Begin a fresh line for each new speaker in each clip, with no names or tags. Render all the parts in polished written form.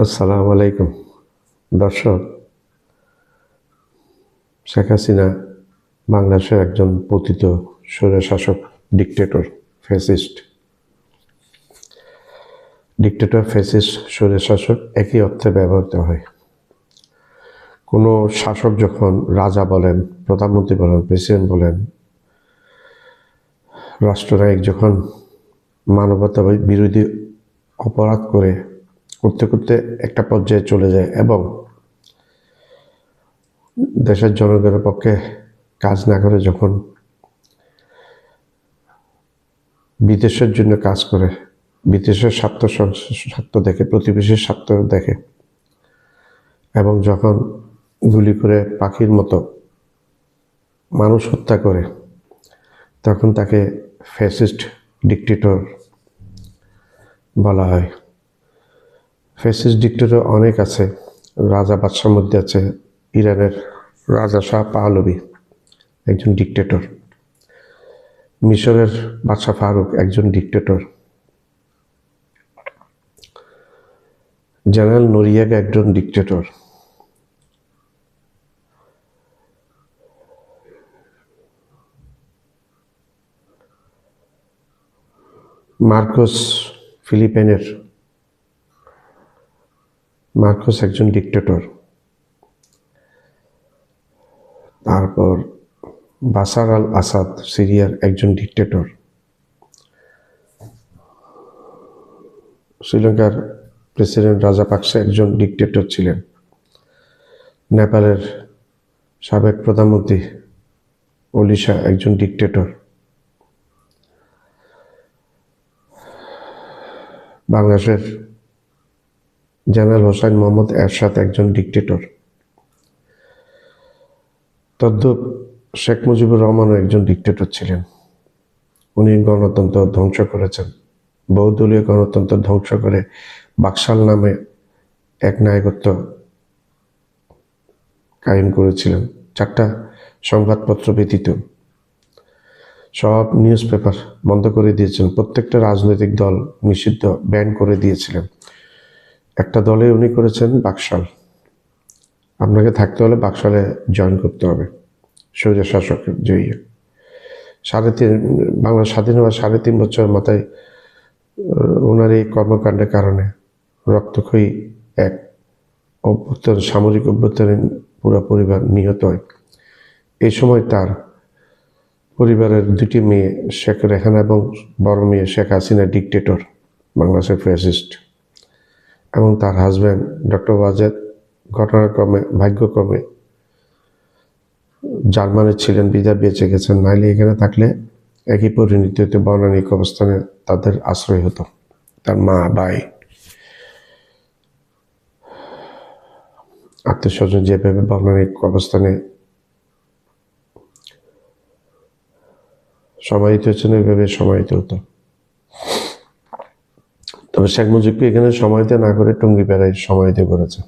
আসসালামু আলাইকুম দর্শক। শেখ হাসিনা বাংলাদেশের একজন পতিত স্বৈরশাসক, ডিকটেটর, ফ্যাসিস্ট। ডিকটেটর, ফ্যাসিস্ট, স্বৈরশাসক একই অর্থে ব্যবহৃত হয়। কোনো শাসক যখন রাজা বলেন, প্রধানমন্ত্রী বলেন, প্রেসিডেন্ট বলেন, রাষ্ট্রনায়ক যখন মানবতা বিরোধী অপরাধ করতে করতে একটা পর্যায়ে চলে যায় এবং দেশের জনগণের পক্ষে কাজ না করে যখন বিদেশের জন্য কাজ করে, বিদেশের স্বার্থ দেখে, প্রতিবেশীর স্বার্থ দেখে এবং যখন গুলি করে পাখির মতো মানুষ হত্যা করে, তখন তাকে ফ্যাসিস্ট, ডিকটেটর বলা হয়। ফ্যাসিস্ট ডিকটেটর অনেক আছে। রাজা বাদশার মধ্যে আছে ইরানের রাজা শাহ পাহলভি, একজন ডিকটেটর। মিশরের বাদশাহ ফারুক, একজন ডিকটেটর। জেনারেল নোরিয়াগা, একজন ডিকটেটর। মার্কোস, ফিলিপাইনের মার্কোস একজন ডিকটেটর। তারপর বাশার আল আসাদ, সিরিয়ার একজন ডিকটেটর। শ্রীলঙ্কার প্রেসিডেন্ট রাজাপাকসে একজন ডিকটেটর ছিলেন। নেপালের সাবেক প্রধানমন্ত্রী ওলি শাহ একজন ডিকটেটর। বাংলাদেশের জেনারেল হোসাইন মোহাম্মদ এরশাদ একজন ডিকটেটর। তদ্রূপ শেখ মুজিবুর রহমানও একজন ডিকটেটর ছিলেন। উনি গণতন্ত্র ধ্বংস করেছেন, বহুদলীয় গণতন্ত্র ধ্বংস করে বাকশাল নামে এক নায়কত্ব কায়েম করেছিলেন। 4টা সংবাদপত্র ব্যতীত সব নিউজ পেপার বন্ধ করে দিয়েছেন। প্রত্যেকটা রাজনৈতিক দল নিষিদ্ধ, ব্যান করে দিয়েছিলেন। একটা দলে উনি করেছেন বাকশাল। আপনাকে থাকতে হলে বাকশালে জয়েন করতে হবে। স্বৈরশাসকের জয়ী বাংলা স্বাধীন হওয়ার 3.5 বছর মাথায় ওনার এই কর্মকাণ্ডের কারণে রক্তক্ষয়ী এক সামরিক অভ্যুত্থানে পুরো পরিবার নিহত হয়। এই সময় তার পরিবারের 2টি মেয়ে, শেখ রেহানা এবং বড় মেয়ে শেখ হাসিনা, ডিকটেটর, বাংলাদেশের ফ্যাসিস্ট, এবং তার হাজব্যান্ড ডক্টর ওয়াজেদ ঘটনাক্রমে, ভাগ্যক্রমে জার্মানি ছিলেন, বিদা বেঁচে গেছেন। নাইলে এখানে থাকলে একই পরিণতি হতে, বর্ণানিক অবস্থানে তাদের আশ্রয় হতো। তার মা, ভাই, আত্মীয় স্বজন যেভাবে বর্ণানিক অবস্থানে সমাহিত হচ্ছেন, ওইভাবে সমাহিত হতো। তবে শেখ মুজিবকে এখানে সমাহিত না করে টঙ্গিপাড়ায় সমাহিত করেছে।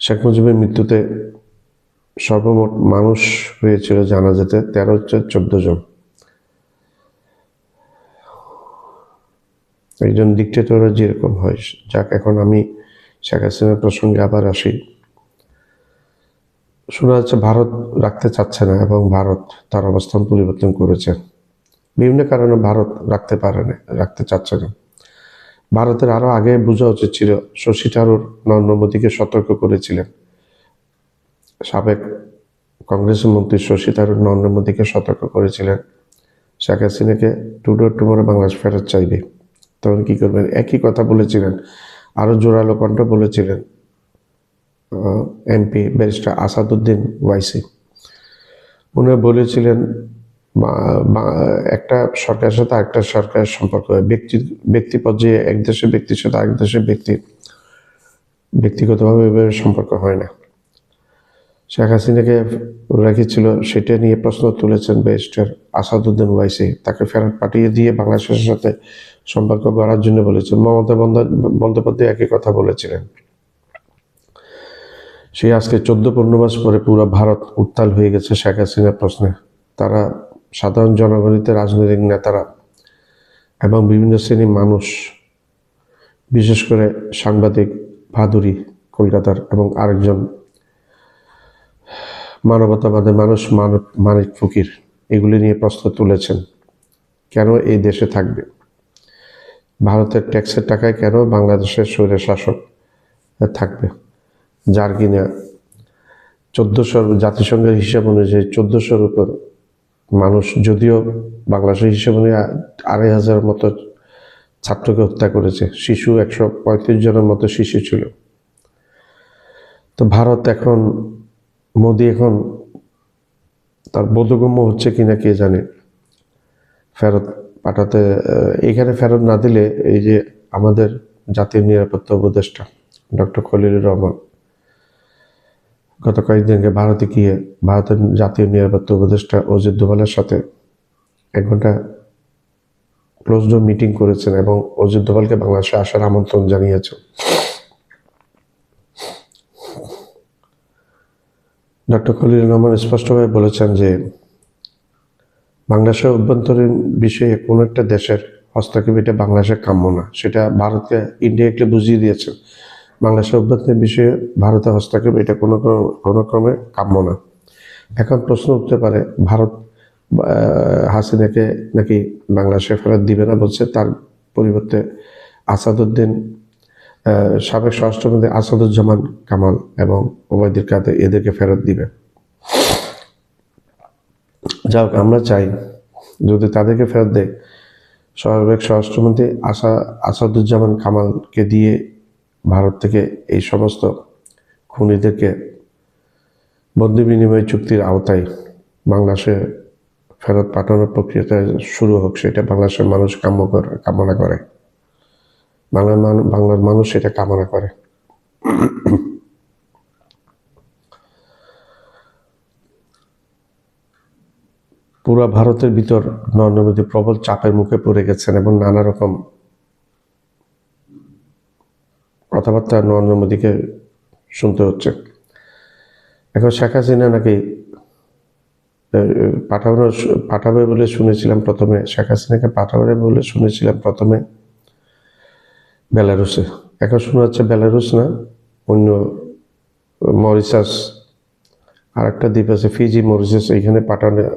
শেখ মুজিবের মৃত্যুতে সর্বমোট মানুষ হয়েছিল জানাজাতে 13-14 জন। একজন ডিকটেটরও যেরকম হয়। যাক, এখন আমি শেখ হাসিনার প্রসঙ্গে আবার আসি। শোনা যাচ্ছে ভারত রাখতে চাচ্ছে না এবং ভারত তার অবস্থান পরিবর্তন করেছে। বিভিন্ন কারণে ভারত রাখতে চাচ্ছে না। ভারতের আরো আগে বোঝা উচিত ছিল। শশী থারুর নরেন্দ্র মোদীকে সতর্ক করেছিলেন। সাবেক কংগ্রেসের মন্ত্রী শশী থারুর নরেন্দ্র মোদীকে সতর্ক করেছিলেন শেখ হাসিনাকে টুমোরো বাংলাদেশ ফেরত চাইবে। তখন কি করবেন? একই কথা বলেছিলেন, আরো জোরালো কণ্ঠ বলেছিলেন এমপি ব্যারিস্টার আসাদুদ্দিন ওয়াইসি। উনি বলেছিলেন একটা সরকারের সাথে আরেকটা সরকারের সম্পর্ক ব্যক্তি পর্যায়ে এক দেশের ব্যক্তির সাথে আরেক দেশের ব্যক্তিগতভাবে এভাবে সম্পর্ক হয় না। শেখ হাসিনাকে রেখেছিল, সেটা নিয়ে প্রশ্ন তুলেছেন ব্যারিস্টার আসাদুদ্দিন ওয়াইসি। তাকে ফেরত পাঠিয়ে দিয়ে বাংলাদেশের সাথে সম্পর্ক গড়ার জন্য বলেছেন। মমতা বন্দ্যোপাধ্যায় একই কথা বলেছিলেন। সে আজকে 14-15 মাস পরে পুরো ভারত উত্তাল হয়ে গেছে শেখ হাসিনার প্রশ্নে। তারা সাধারণ জনগণিত, রাজনৈতিক নেতারা এবং বিভিন্ন শ্রেণীর মানুষ বিশেষ করে সাংবাদিক ভাদুরী কলকাতার এবং আরেকজন মানবতাবাদের মানুষ মানিক ফকির এগুলি নিয়ে প্রশ্ন তুলেছেন। কেন এই দেশে থাকবে? ভারতের ট্যাক্সের টাকায় কেন বাংলাদেশের স্বৈরশাসক থাকবে, যার কিনা 1400 জাতিসংঘের হিসাব অনুযায়ী 1400-র উপর মানুষ, যদিও বাংলাদেশের হিসাব অনুযায়ী 2500 মতো ছাত্রকে হত্যা করেছে, শিশু 135 জনের মতো শিশু ছিল। তো ভারত এখন, মোদি এখন তার বোধগম্য হচ্ছে কিনা কে জানে, ফেরত পাঠাতে, এখানে ফেরত না দিলে এই যে আমাদের জাতীয় নিরাপত্তা উপদেষ্টা ডক্টর খলিলুর রহমান গত কয়েকদিন আগে ভারতে গিয়ে ভারতের জাতীয় নিরাপত্তা উপদেষ্টা অজিত দোভালের সাথে 1 ঘন্টা ক্লোজ ডোর মিটিং করেছেন এবং অজিত দোভালকে বাংলাদেশে আসার আমন্ত্রণ জানিয়েছেন। ডক্টর খলিলুর রহমান স্পষ্টভাবে বলেছেন যে বাংলাদেশের অভ্যন্তরীণ বিষয়ে কোনো একটা দেশের হস্তক্ষেপ এটা বাংলাদেশের কাম্য না, সেটা ভারতকে ইনডিরেক্টলি বুঝিয়ে দিয়েছে। বাংলাদেশের অভ্যন্তরীণ বিষয়ে ভারতের হস্তক্ষেপ এটা কোনো ক্রমে কাম্য না। এখন প্রশ্ন উঠতে পারে, ভারত হাসিনাকে নাকি বাংলাদেশে ফেরত দিবে না বলছে, তার পরিবর্তে আসাদুদ্দিন, সাবেক স্বরাষ্ট্রমন্ত্রী আসাদুজ্জামান কামাল এবং ওবায়দুল কাদের এদেরকে ফেরত দিবে। যাই হোক, আমরা চাই যদি তাদেরকে ফেরত দেয়, সাবেক স্বরাষ্ট্রমন্ত্রী আসাদুজ্জামান কামালকে দিয়ে ভারত থেকে এই সমস্ত খুনিদেরকে বন্দি বিনিময় চুক্তির আওতায় বাংলাদেশে ফেরত পাঠানোর প্রক্রিয়াটা শুরু হোক, সেটা বাংলাদেশের মানুষ কামনা করে, বাংলার মানুষ সেটা কামনা করে। পুরো ভারতের ভিতর নরেন্দ্র মোদী প্রবল চাপের মুখে পড়ে গেছেন এবং নানা রকম কথাবার্তা নরেন্দ্র মোদীকে শুনতে হচ্ছে। এখন শেখ হাসিনা নাকি পাঠাবে বলে শুনেছিলাম প্রথমে, শেখ হাসিনাকে পাঠাবে বলে শুনেছিলাম প্রথমে বেলারুসে। এখন শোনা যাচ্ছে বেলারুস না, অন্য মরিশাস, আর একটা দ্বীপ আছে ফিজি, মরিশাস, এইখানে পাঠানোর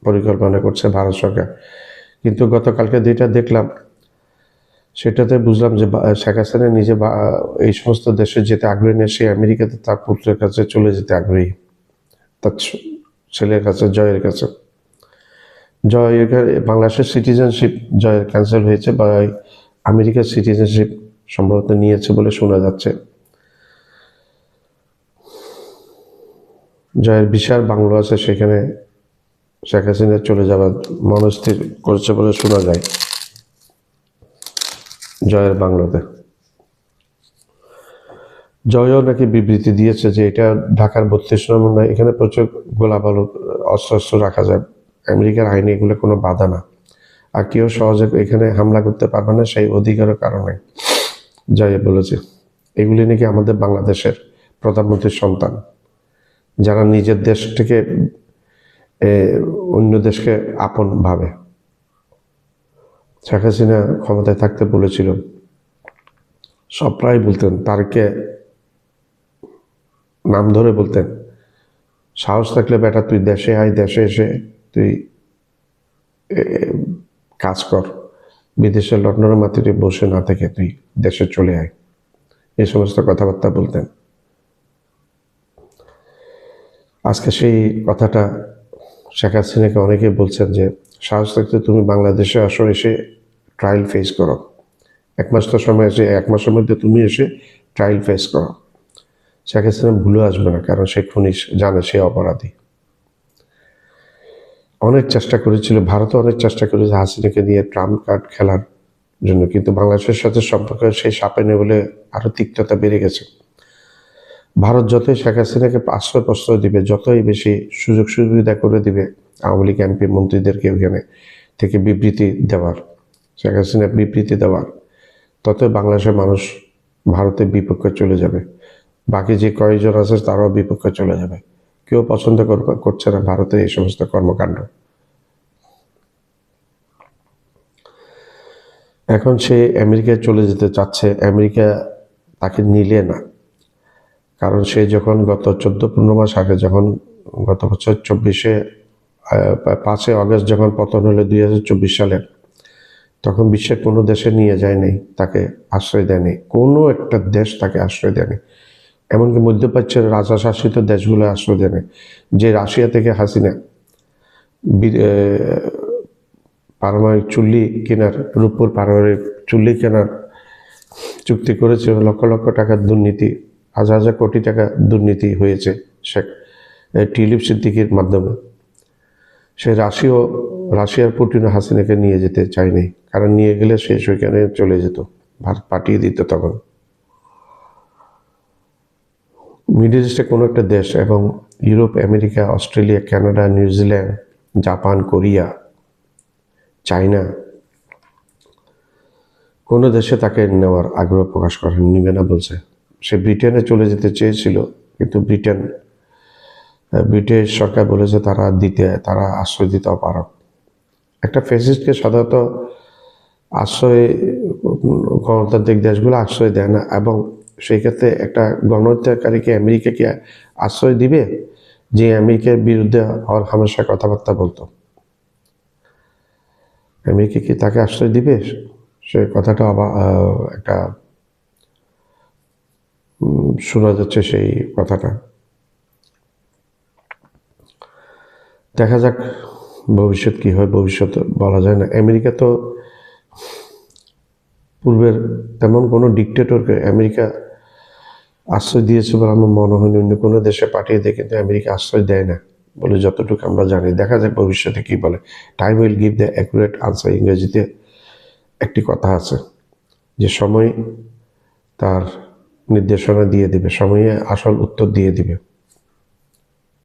পরিকল্পনা করছে ভারত সরকার। কিন্তু গতকালকে যেটা দেখলাম সেটাতে বুঝলাম যে শেখ হাসিনা নিজে এই সমস্ত দেশে যেতে আগ্রহী নেই, সে আমেরিকাতে তার পুত্রের কাছে চলে যেতে আগ্রহী, তার ছেলের কাছে, জয়ের কাছে। বাংলাদেশের সিটিজেনশিপ জয়ের ক্যান্সেল হয়েছে বা আমেরিকার সিটিজেনশিপ সম্ভবত নিয়েছে বলে শোনা যাচ্ছে। জয়ের বিশাল বাংলো আছে, সেখানে শেখ হাসিনা চলে যাবার মনস্থির করেছে বলে শোনা যায় জয়ের বাংলোতে। জয়ও নাকি বিবৃতি দিয়েছে যে এটা ঢাকার 32 নম্বর নয়, এখানে প্রচুর গোলাবালু অস্ত্র রাখা যায়, আমেরিকার আইনে এগুলো কোনো বাধা না, আর কেউ সহজে এখানে হামলা করতে পারবে না সেই অধিকারের কারণে জয় বলেছে। এগুলি নাকি আমাদের বাংলাদেশের প্রধানমন্ত্রীর সন্তান, যারা নিজের দেশ থেকে অন্য দেশকে আপন ভাবে। শেখ হাসিনা ক্ষমতায় থাকতে বলেছিল, সব প্রায় বলতেন, তারকে নাম ধরে বলতেন, সাহস থাকলে বেটা তুই দেশে আয়, দেশে এসে তুই কাজ কর, বিদেশের লন্ডনের মাটিতে বসে না থেকে তুই দেশে চলে আয়, এই সমস্ত কথাবার্তা বলতেন। আজকে সেই কথাটা শেখ হাসিনাকে অনেকে বলছেন যে সাহস থাকতে তুমি বাংলাদেশে আসো, এসে ট্রায়াল ফেস করো, 1 মাস তো সময় আছে, 1 মাসের মধ্যে তুমি এসে ট্রায়াল ফেস করো। শেখ হাসিনা ভুলে আসবে না, কারণ সে খুনি, জানে সে অপরাধী। অনেক চেষ্টা করেছিল, ভারতও অনেক চেষ্টা করেছে হাসিনাকে নিয়ে ট্রাম্প কার্ড খেলার জন্য, কিন্তু বাংলাদেশের সাথে সম্পর্ক সেই সাপে নেই বলে আরও তিক্ততা বেড়ে গেছে। ভারত যতই শেখ হাসিনাকে আশ্রয় প্রশ্রয় দিবে, যতই বেশি সুযোগ সুবিধা করে দিবে আওয়ামী লীগ এমপি মন্ত্রীদেরকে ওখানে থেকে বিবৃতি দেওয়ার, শেখ হাসিনা বিবৃতি দেওয়ার, ততই বাংলাদেশের মানুষ ভারতের বিপক্ষে চলে যাবে। বাকি যে কয়েকজন আছে তারাও বিপক্ষে চলে যাবে। কেউ পছন্দ করছে না ভারতের এই সমস্ত কর্মকাণ্ড। এখন সে আমেরিকায় চলে যেতে চাচ্ছে, আমেরিকা তাকে নিলে না। কারণ সে যখন গত 14-15 মাস আগে, যখন গত বছর 24-এ 5 আগস্ট যখন পতন হলো 2024 সালে, তখন বিশ্বের কোনো দেশে নিয়ে যায় নাই, তাকে আশ্রয় দেয়নি, কোনো একটা দেশ তাকে আশ্রয় দেয়নি। এমনকি মধ্যপ্রাচ্যের রাজাশাসিত দেশগুলো আশ্রয় দেয়নি। যে রাশিয়া থেকে হাসিনা পারমাণবিক চুল্লি কেনার, রূপপুর পারমাণবিক চুল্লি কেনার চুক্তি করেছে, লক্ষ লক্ষ টাকার দুর্নীতি, হাজার হাজার কোটি টাকা দুর্নীতি হয়েছে শেখ টিউলিপ সিদ্দিকির মাধ্যমে। সে রাশিয়ার পুটিন হাসিনাকে নিয়ে যেতে চায়নি, কারণ নিয়ে গেলে সে সেখানে চলে যেত, ভারত পাঠিয়ে দিত। তখন মিডল ইস্টে কোনো একটা দেশ এবং Europe, America, Australia, Canada, New Zealand, Japan, Korea, China, কোনো দেশে তাকে নেওয়ার আগ্রহ প্রকাশ করেন, নিবে না বলছে। সে ব্রিটেনে চলে যেতে চেয়েছিল, কিন্তু ব্রিটিশ সরকার বলেছে তারা আশ্রয় দিতে অপারগ। একটা ফ্যাসিস্টকে সাধারণত আশ্রয়, গণতান্ত্রিক দেশগুলো আশ্রয় দেয় না, এবং সেই ক্ষেত্রে একটা গণহত্যাকারীকে আমেরিকা কি আশ্রয় দিবে, যে আমেরিকার বিরুদ্ধে হর হামেশা কথাবার্তা বলতো? আমেরিকা কি তাকে আশ্রয় দিবে? সে কথাটা আবার একটা শোনা যাচ্ছে সেই কথাটা। দেখা যাক ভবিষ্যৎ কি হয়, ভবিষ্যৎ বলা যায় না। আমেরিকা তো পূর্বের তেমন কোনো ডিকটেটরকে আমেরিকা আশ্রয় দিয়েছে বলে আমার মনে হয়নি। অন্য কোনো দেশে পাঠিয়ে দেয়, কিন্তু আমেরিকা আশ্রয় দেয় না বলে যতটুকু আমরা জানি। দেখা যাক ভবিষ্যতে কি বলে। Time will give the accurate answer. ইংরেজিতে একটি কথা আছে যে সময় তার নির্দেশনা দিয়ে দিবে, সময়ে আসল উত্তর দিয়ে দিবে।